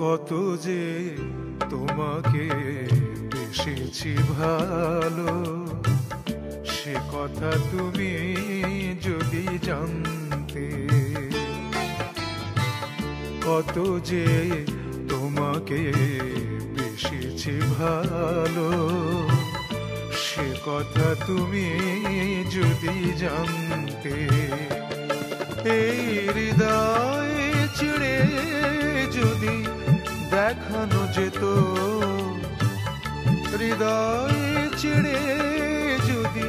কত যে তোমাকে বেসেছি ভালো, সে কথা তুমি যদি জানতে। কত যে তোমাকে বেসেছি ভালো, সে কথা তুমি যদি জানতে। এই হৃদয় চিড়ে যদি দেখানো যেত, হৃদয় চিড়ে যদি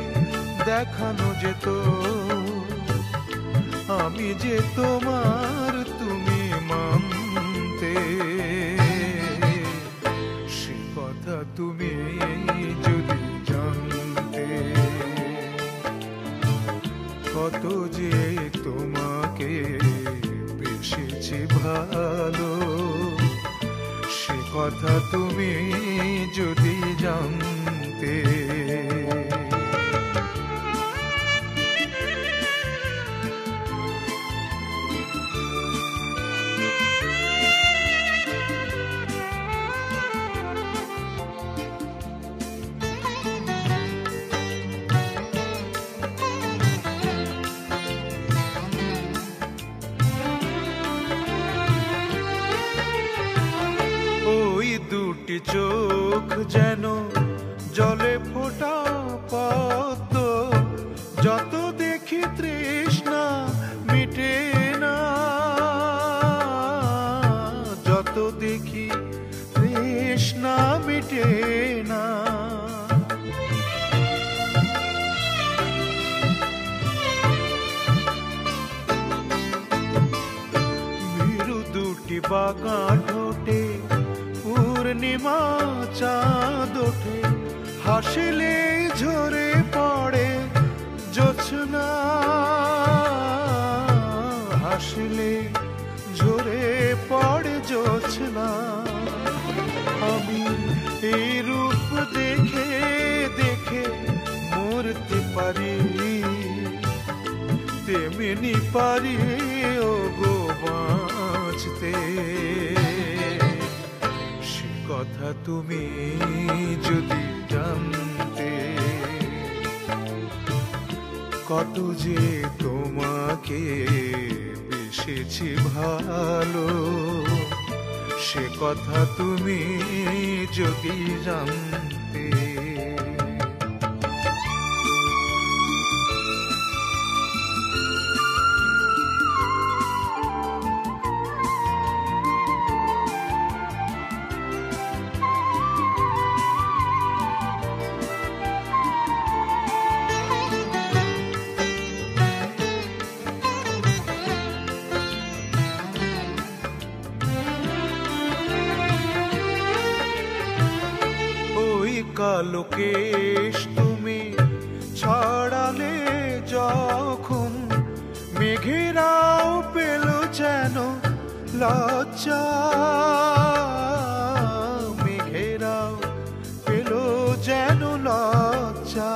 দেখানো যেত, আমি যে তোমার তুমি মানতে। সে কথা তুমি যদি জানতে। কত যে তোমাকে বেসেছি ভালো, সে কথা তুমি যদি জানতে। দুটি চোখ যেন জলে ফোটা পদ্ম, যত দেখি তৃষ্ণা মিটে না, যত দেখি তৃষ্ণা মিটে না। ভীরু দুটি বাঁকা ঠোঁটে পূর্ণিমা চাঁদ ওঠে, হাসিলে ঝরে পড়ে জোছনা, হাসিলে ঝরে পড়ে জোছনা। আমি এই রূপ দেখে দেখে মরতে পারি, তেমনি পারি ও গো বাঁচতে। কথা তুমি যদি জানতে। কত যে তোমাকে বেসেছি ভালো, সে কথা তুমি যদি জানতে। কালো কেশ তুমি ছড়ালে যখন, মেঘেরাও পেল যেন লজ্জা, মেঘেরাও পেল যেন লজ্জা।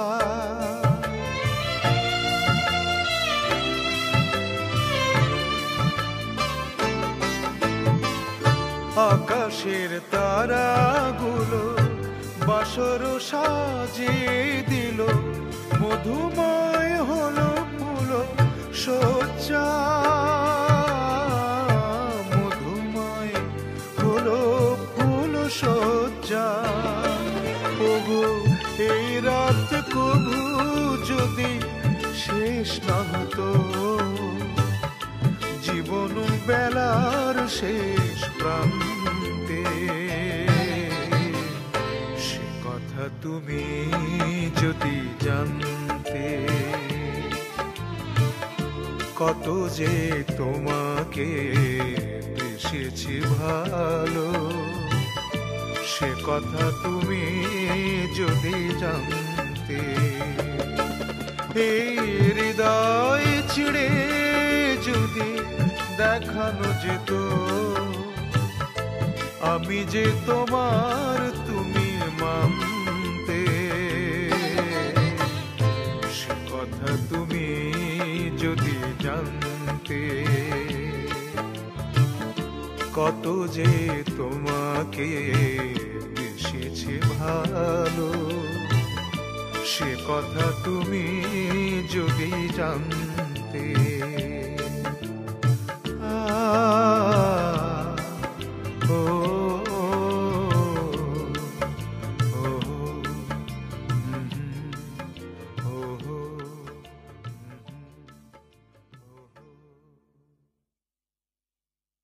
আকাশের তারাগুলো বাসর সাজিয়ে দিল, মধুময় হলো ফুল সজ্জা, মধুময় হলো ফুল সজ্জা। ওগো এই রাত কবু যদি শেষ না হতো, জীবন বেলার শেষ প্রান্তে। তুমি যদি জানতে। কত যে তোমাকে বেসেছি ভালো, সে কথা তুমি যদি জানতে। এই হৃদয় ছিঁড়ে যদি দেখানো যেত, আমি যে তোমার তুমি মানতে। সে কথা তুমি যদি জানতে। কত যে তোমাকে বেসেছে ভালো, সে কথা তুমি যদি জানতে।